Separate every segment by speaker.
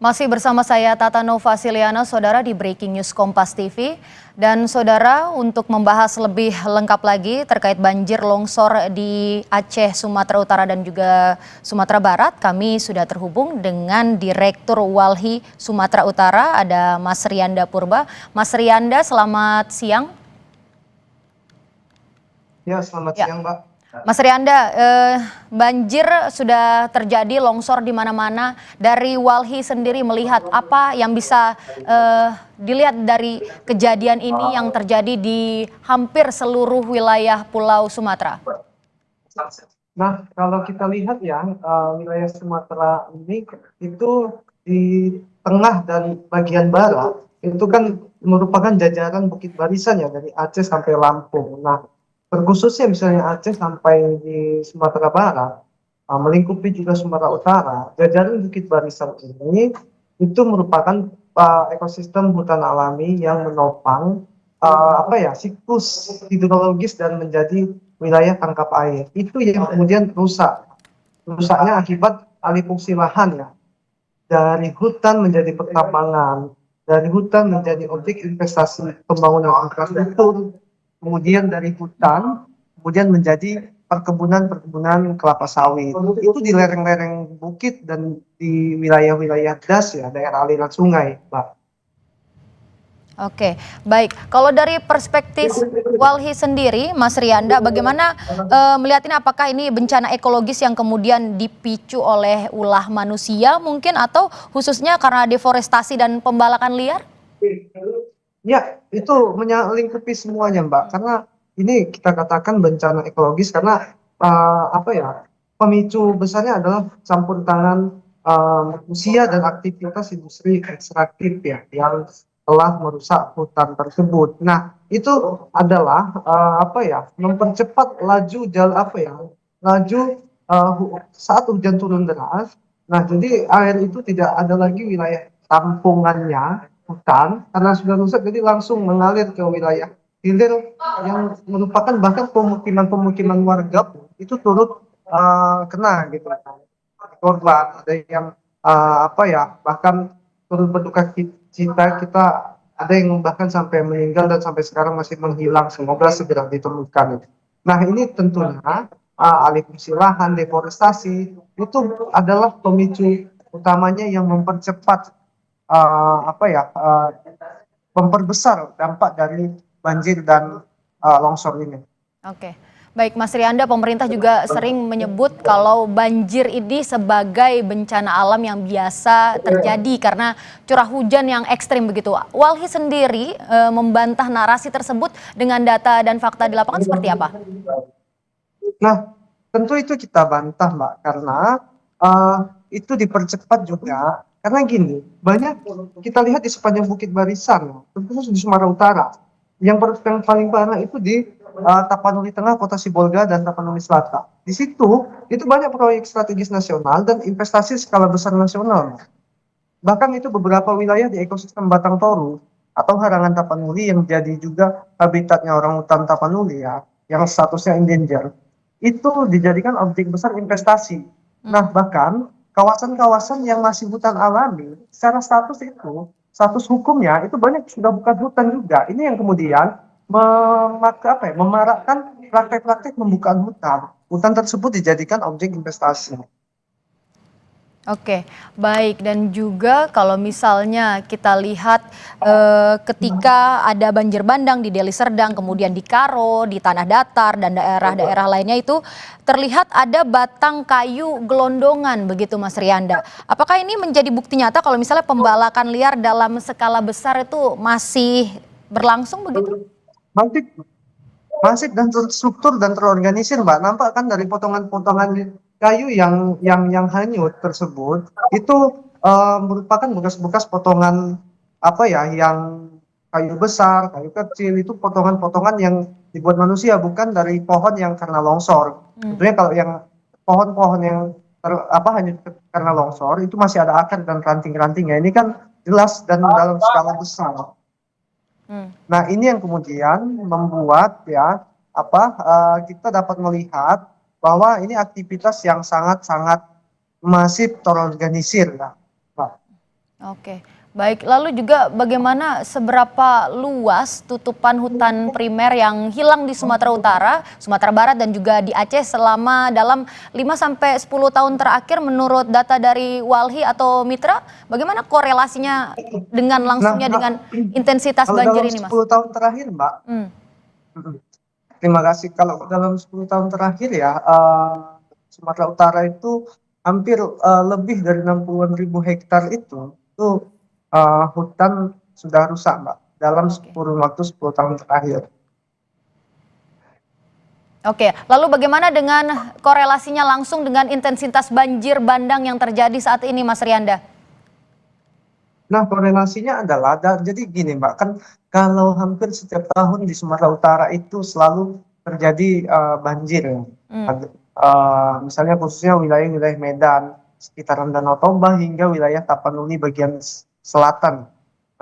Speaker 1: Masih bersama saya Tata Nova Siliana, saudara di Breaking News Kompas TV. Dan saudara, untuk membahas lebih lengkap lagi terkait banjir longsor di Aceh, Sumatera Utara dan juga Sumatera Barat, kami sudah terhubung dengan Direktur Walhi Sumatera Utara, ada Mas Rianda Purba. Mas Rianda, selamat siang.
Speaker 2: Ya, selamat
Speaker 1: Ya.
Speaker 2: siang, Mbak.
Speaker 1: Mas Rianda, banjir sudah terjadi, longsor di mana-mana. Dari Walhi sendiri melihat apa yang bisa dilihat dari kejadian ini yang terjadi di hampir seluruh wilayah Pulau Sumatera?
Speaker 2: Nah, kalau kita lihat ya, wilayah Sumatera ini itu di tengah dan bagian barat itu kan merupakan jajaran Bukit Barisan ya dari Aceh sampai Lampung. Nah, terkhususnya misalnya Aceh sampai di Sumatera Barat, melingkupi juga Sumatera Utara, jajaran Bukit Barisan ini itu merupakan ekosistem hutan alami yang menopang apa ya siklus hidrologis dan menjadi wilayah tangkap air. Itu yang kemudian rusak. Rusaknya akibat alih fungsi lahan ya. Dari hutan menjadi pertambangan, dari hutan menjadi objek investasi pembangunan infrastruktur, kemudian dari hutan kemudian menjadi perkebunan kelapa sawit. Itu di lereng-lereng bukit dan di wilayah-wilayah das ya, daerah aliran sungai, Mbak.
Speaker 1: Oke, baik. Kalau dari perspektif Walhi sendiri, Mas Rianda, bagaimana melihat ini? Apakah ini bencana ekologis yang kemudian dipicu oleh ulah manusia mungkin, atau khususnya karena deforestasi dan pembalakan liar?
Speaker 2: Ya, itu melingkupi semuanya, Mbak. Karena ini kita katakan bencana ekologis karena apa ya? Pemicu besarnya adalah campur tangan manusia dan aktivitas industri ekstraktif ya yang telah merusak hutan tersebut. Nah, itu adalah apa ya? Mempercepat laju apa ya? Laju saat hujan turun deras. Nah, jadi air itu tidak ada lagi wilayah tampungannya hutan karena sudah rusak, jadi langsung mengalir ke wilayah hilir yang merupakan bahkan pemukiman-pemukiman warga itu turut kena gitu, korban ada yang apa ya bahkan turut berduka cita, kita ada yang bahkan sampai meninggal dan sampai sekarang masih menghilang, semoga segera ditemukan. Nah, ini tentunya alih fungsi lahan, deforestasi itu adalah pemicu utamanya yang mempercepat apa ya memperbesar dampak dari banjir dan longsor ini.
Speaker 1: Oke, baik Mas Rianda, pemerintah juga sering menyebut kalau banjir ini sebagai bencana alam yang biasa terjadi karena curah hujan yang ekstrim begitu. Walhi sendiri membantah narasi tersebut dengan data dan fakta di lapangan seperti apa?
Speaker 2: Nah, tentu itu kita bantah, Mbak, karena uh, itu dipercepat juga. Karena gini, banyak kita lihat di sepanjang Bukit Barisan, terkhusus di Sumatera Utara. Yang paling parah itu di Tapanuli Tengah, Kota Sibolga, dan Tapanuli Selatan. Di situ, itu banyak proyek strategis nasional dan investasi skala besar nasional. Bahkan itu beberapa wilayah di ekosistem Batang Toru atau Harangan Tapanuli yang jadi juga habitatnya orang hutan Tapanuli ya, yang statusnya endanger, itu dijadikan objek besar investasi. Nah, bahkan kawasan-kawasan yang masih hutan alami, secara status itu, status hukumnya itu banyak sudah bukan hutan juga. Ini yang kemudian memarakkan praktek-praktek pembukaan hutan. Hutan tersebut dijadikan objek investasi.
Speaker 1: Oke, baik. Dan juga kalau misalnya kita lihat ketika ada banjir bandang di Deli Serdang, kemudian di Karo, di Tanah Datar, dan daerah-daerah lainnya itu terlihat ada batang kayu gelondongan begitu Mas Rianda. Apakah ini menjadi bukti nyata kalau misalnya pembalakan liar dalam skala besar itu masih berlangsung begitu?
Speaker 2: Masif, masif dan terstruktur dan terorganisir, Mbak. Nampak kan dari potongan-potongan kayu yang hanyut tersebut itu merupakan bekas-bekas potongan apa ya yang kayu besar, kayu kecil, itu potongan-potongan yang dibuat manusia, bukan dari pohon yang karena longsor. Sebenarnya kalau yang pohon-pohon yang hanyut karena longsor itu masih ada akar dan ranting-rantingnya. Ini kan jelas dan dalam skala besar.
Speaker 1: Hmm.
Speaker 2: Nah, ini yang kemudian membuat ya kita dapat melihat bahwa ini aktivitas yang sangat-sangat masif terorganisir ya, Pak.
Speaker 1: Oke, baik. Lalu juga bagaimana seberapa luas tutupan hutan primer yang hilang di Sumatera Utara, Sumatera Barat dan juga di Aceh selama dalam 5 sampai 10 tahun terakhir menurut data dari Walhi atau Mitra? Bagaimana korelasinya dengan
Speaker 2: Nah,
Speaker 1: langsungnya dengan intensitas
Speaker 2: kalau
Speaker 1: banjir
Speaker 2: dalam
Speaker 1: ini, Mas?
Speaker 2: 10 tahun terakhir, Mbak,
Speaker 1: Hmm,
Speaker 2: mm, terima kasih. Kalau dalam 10 tahun terakhir ya, Sumatera Utara itu hampir lebih dari 60.000 hektar itu hutan sudah rusak, Mbak, dalam
Speaker 1: oke.
Speaker 2: kurun waktu 10 tahun terakhir.
Speaker 1: Oke, lalu bagaimana dengan korelasinya langsung dengan intensitas banjir bandang yang terjadi saat ini, Mas Rianda?
Speaker 2: Nah, korelasinya adalah, jadi gini Mbak, kan kalau hampir setiap tahun di Sumatera Utara itu selalu terjadi banjir ya.
Speaker 1: Hmm.
Speaker 2: Misalnya khususnya wilayah-wilayah Medan, sekitaran Danau Toba hingga wilayah Tapanuli bagian selatan.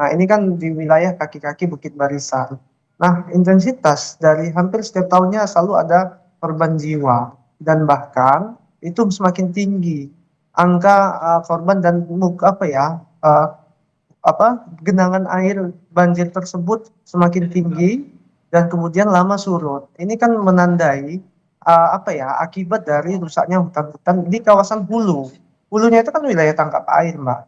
Speaker 2: Nah, ini kan di wilayah kaki-kaki Bukit Barisan. Nah, intensitas dari hampir setiap tahunnya selalu ada korban jiwa dan bahkan itu semakin tinggi angka korban dan apa ya, eh, genangan air banjir tersebut semakin tinggi dan kemudian lama surut. Ini kan menandai apa ya, akibat dari rusaknya hutan-hutan di kawasan hulu. Hulunya itu kan wilayah tangkap air, Mbak.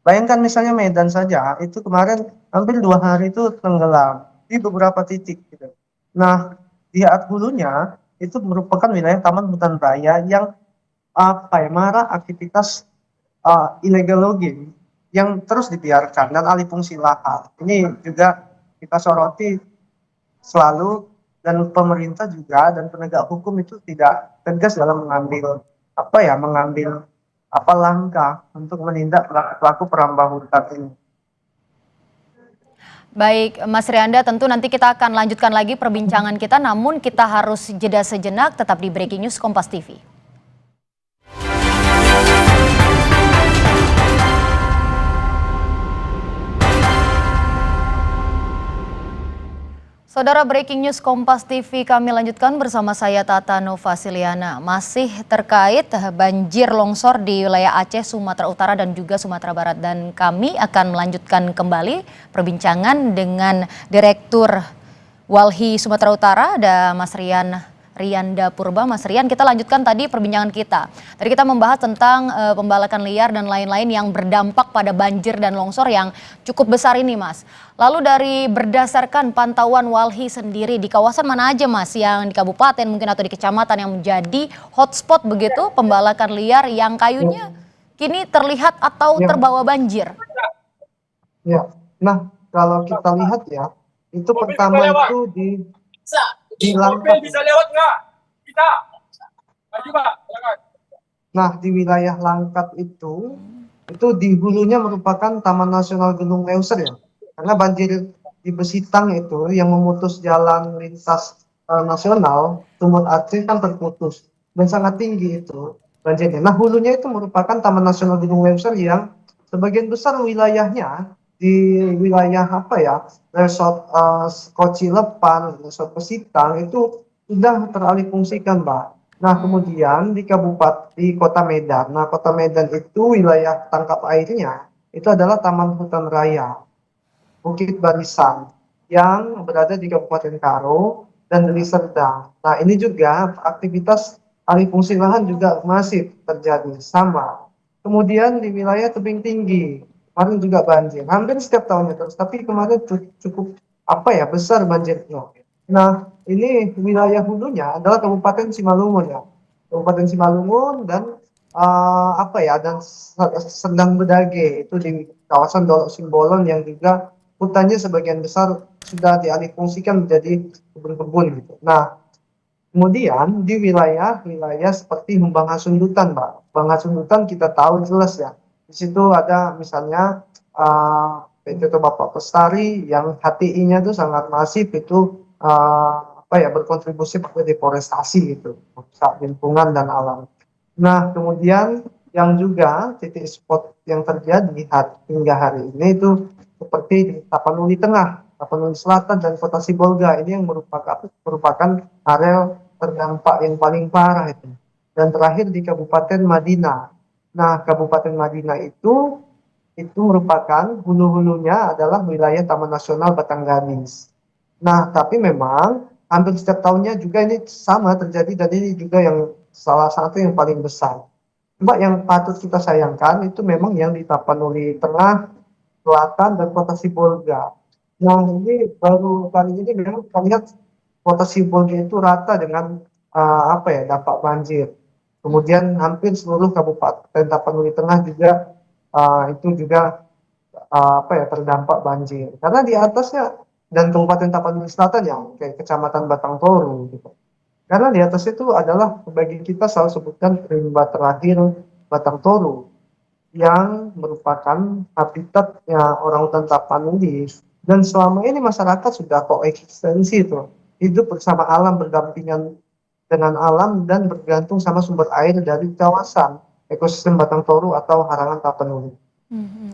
Speaker 2: Bayangkan misalnya Medan saja, itu kemarin hampir 2 hari itu tenggelam di beberapa titik gitu. Nah, di hulunya itu merupakan wilayah taman hutan raya yang apa ya, marak aktivitas illegal logging yang terus dibiarkan dan alih fungsi lahan. Ini juga kita soroti selalu, dan pemerintah juga dan penegak hukum itu tidak tegas dalam mengambil apa ya, mengambil apa langkah untuk menindak pelaku-pelaku perambah hutan ini.
Speaker 1: Baik, Mas Rianda, tentu nanti kita akan lanjutkan lagi perbincangan kita, namun kita harus jeda sejenak, tetap di Breaking News Kompas TV. Saudara, Breaking News Kompas TV kami lanjutkan bersama saya Tata Novasiliana. Masih terkait banjir longsor di wilayah Aceh, Sumatera Utara dan juga Sumatera Barat. Dan kami akan melanjutkan kembali perbincangan dengan Direktur Walhi Sumatera Utara, ada Mas Rianda Purba. Mas Rian, kita lanjutkan tadi perbincangan kita. Tadi kita membahas tentang pembalakan liar dan lain-lain yang berdampak pada banjir dan longsor yang cukup besar ini, Mas. Lalu dari berdasarkan pantauan Walhi sendiri, di kawasan mana aja, Mas, yang di kabupaten mungkin atau di kecamatan yang menjadi hotspot begitu pembalakan liar yang kayunya kini terlihat atau
Speaker 2: Ya,
Speaker 1: terbawa banjir?
Speaker 2: ya. Nah, kalau kita lihat ya, itu
Speaker 3: Mobil bisa
Speaker 2: pertama
Speaker 3: lewat.
Speaker 2: itu
Speaker 3: Bisa.
Speaker 2: di
Speaker 3: Mobil
Speaker 2: Langkat.
Speaker 3: bisa lewat nggak? Bisa. Maju Pak, silakan.
Speaker 2: Nah, di wilayah Langkat itu di hulunya merupakan Taman Nasional Gunung Leuser ya. Karena banjir di Besitang itu yang memutus jalan lintas nasional, Sumut Aceh kan terputus dan sangat tinggi itu banjirnya. Nah, hulunya itu merupakan Taman Nasional Gunung Leuser yang sebagian besar wilayahnya di wilayah apa ya, Resort Koci Lepan, Resort Besitang itu sudah teralih fungsikan, Mbak. Nah, kemudian di Kota Medan. Nah, Kota Medan itu wilayah tangkap airnya itu adalah Taman Hutan Raya Bukit Barisan yang berada di Kabupaten Karo dan Deli Serdang. Nah, ini juga aktivitas alih fungsi lahan juga masih terjadi sama. Kemudian di wilayah tebing tinggi, kemarin juga banjir. Hampir setiap tahunnya terus, tapi kemarin cukup apa ya, besar banjirnya. Nah, ini wilayah hulunya adalah Kabupaten Simalungun ya. Kabupaten Simalungun dan apa ya, dan Sendang Bedage itu di kawasan Dolok Simbolon yang juga hutannya sebagian besar sudah dialihfungsikan menjadi kebun-kebun gitu. Nah, kemudian di wilayah-wilayah seperti Humbang Hasundutan, Mbak. Humbang Hasundutan kita tahu jelas ya. Di situ ada misalnya PT Bapak Bestari yang HTI-nya itu sangat masif, itu apa ya, berkontribusi pada deforestasi gitu, merusak lingkungan dan alam. Nah, kemudian yang juga titik spot yang terjadi hingga hari ini itu seperti di Tapanuli Tengah, Tapanuli Selatan, dan Kota Sibolga. Ini yang merupakan area terdampak yang paling parah itu. Dan terakhir di Kabupaten Madinah. Nah, Kabupaten Madinah itu itu merupakan hulu-hulunya adalah wilayah Taman Nasional Batangganis. Nah, tapi memang hampir setiap tahunnya juga ini sama terjadi dan ini juga yang salah satu yang paling besar. Cuma yang patut kita sayangkan itu memang yang di Tapanuli Tengah, Selatan, dan Kota Sibolga. Nah, ini baru kali ini memang kita lihat Kota Sibolga itu rata dengan apa ya, dampak banjir. Kemudian hampir seluruh Kabupaten Tapanuli Tengah juga itu juga apa ya, terdampak banjir. Karena di atasnya dan Kabupaten Tapanuli Selatan yang kayak Kecamatan Batang Toru gitu. Karena di atas itu adalah bagi kita selalu sebutkan rimba terakhir Batang Toru yang merupakan habitatnya orangutan Tapanuli, dan selama ini masyarakat sudah koeksistensi itu hidup bersama alam, berdampingan dengan alam dan bergantung sama sumber air dari kawasan ekosistem Batang Toru atau Harangan Tapanuli.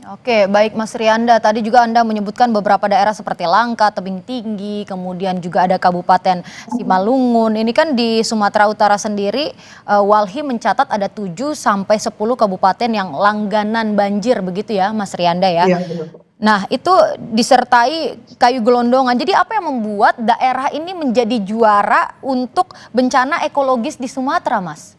Speaker 1: Oke, baik Mas Rianda. Tadi juga Anda menyebutkan beberapa daerah seperti Langka, Tebing Tinggi, kemudian juga ada Kabupaten Simalungun. Ini kan di Sumatera Utara sendiri, Walhi mencatat ada 7 sampai 10 kabupaten yang langganan banjir begitu ya, Mas Rianda ya.
Speaker 2: Iya, benar.
Speaker 1: Nah, itu disertai kayu gelondongan. Jadi apa yang membuat daerah ini menjadi juara untuk bencana ekologis di Sumatera, Mas?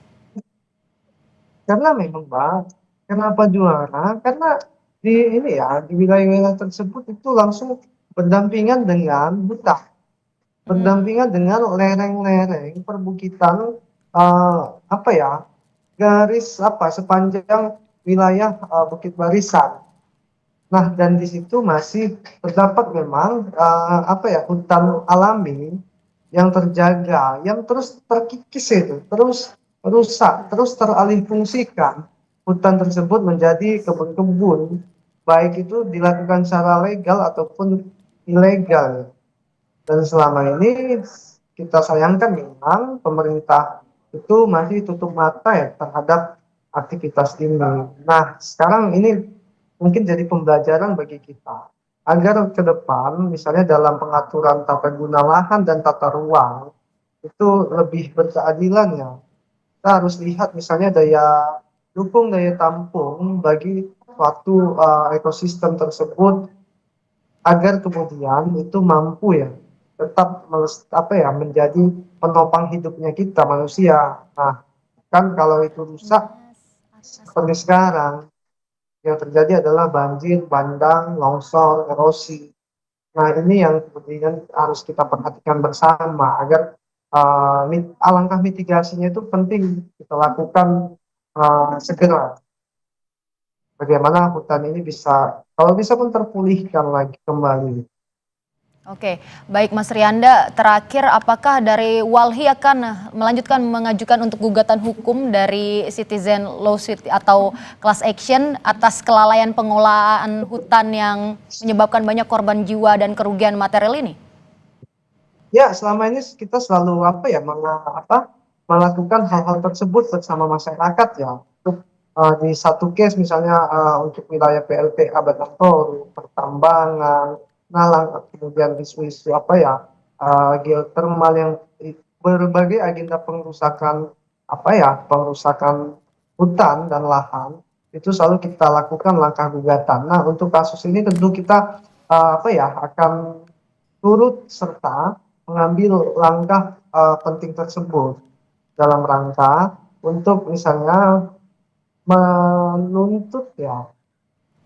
Speaker 2: Karena memang Mbak, kenapa juara? Karena di ini ya, di wilayah-wilayah tersebut itu langsung berdampingan dengan hutan, berdampingan dengan lereng-lereng perbukitan, apa ya, garis apa sepanjang wilayah Bukit Barisan. Nah, dan di situ masih terdapat memang apa ya, hutan alami yang terjaga, yang terus terkikis itu, terus rusak, terus teralih fungsikan. Hutan tersebut menjadi kebun-kebun, baik itu dilakukan secara legal ataupun ilegal. Dan selama ini kita sayangkan memang pemerintah itu masih tutup mata ya terhadap aktivitas ini. Nah, sekarang ini mungkin jadi pembelajaran bagi kita agar ke depan misalnya dalam pengaturan tata guna lahan dan tata ruang itu lebih berkeadilan ya. Kita harus lihat misalnya daya dukung, daya tampung bagi suatu ekosistem tersebut agar kemudian itu mampu ya tetap apa ya, menjadi penopang hidupnya kita manusia. Nah, kan kalau itu rusak seperti sekarang yang terjadi adalah banjir, bandang, longsor, erosi. Nah, ini yang kemudian harus kita perhatikan bersama agar alangkah mitigasinya itu penting kita lakukan segera. Bagaimana hutan ini bisa, kalau bisa pun terpulihkan lagi kembali.
Speaker 1: Oke, baik Mas Rianda, terakhir apakah dari Walhi akan melanjutkan mengajukan untuk gugatan hukum dari citizen lawsuit atau class action atas kelalaian pengelolaan hutan yang menyebabkan banyak korban jiwa dan kerugian material ini?
Speaker 2: Ya, selama ini kita selalu apa ya, melakukan hal-hal tersebut bersama masyarakat ya. Untuk di satu case misalnya untuk wilayah PLTA Batang Toru, pertambangan, Nalang, kemudian isu-isu apa ya, geothermal yang berbagai agenda pengerusakan apa ya, pengerusakan hutan dan lahan itu selalu kita lakukan langkah gugatan. Nah, untuk kasus ini tentu kita apa ya, akan turut serta mengambil langkah penting tersebut dalam rangka untuk misalnya menuntut ya,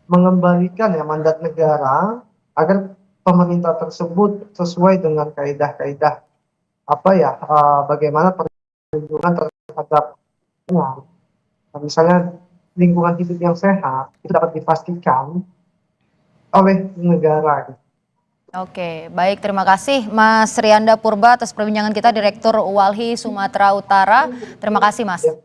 Speaker 2: mengembalikan ya mandat negara agar pemerintah tersebut sesuai dengan kaidah-kaidah apa ya, bagaimana perlindungan terhadap lingkungan. Nah, misalnya lingkungan hidup yang sehat itu dapat dipastikan oleh negara.
Speaker 1: Oke, baik, terima kasih Mas Rianda Purba atas perbincangan kita, Direktur Walhi Sumatera Utara. Terima kasih Mas.
Speaker 2: Ya.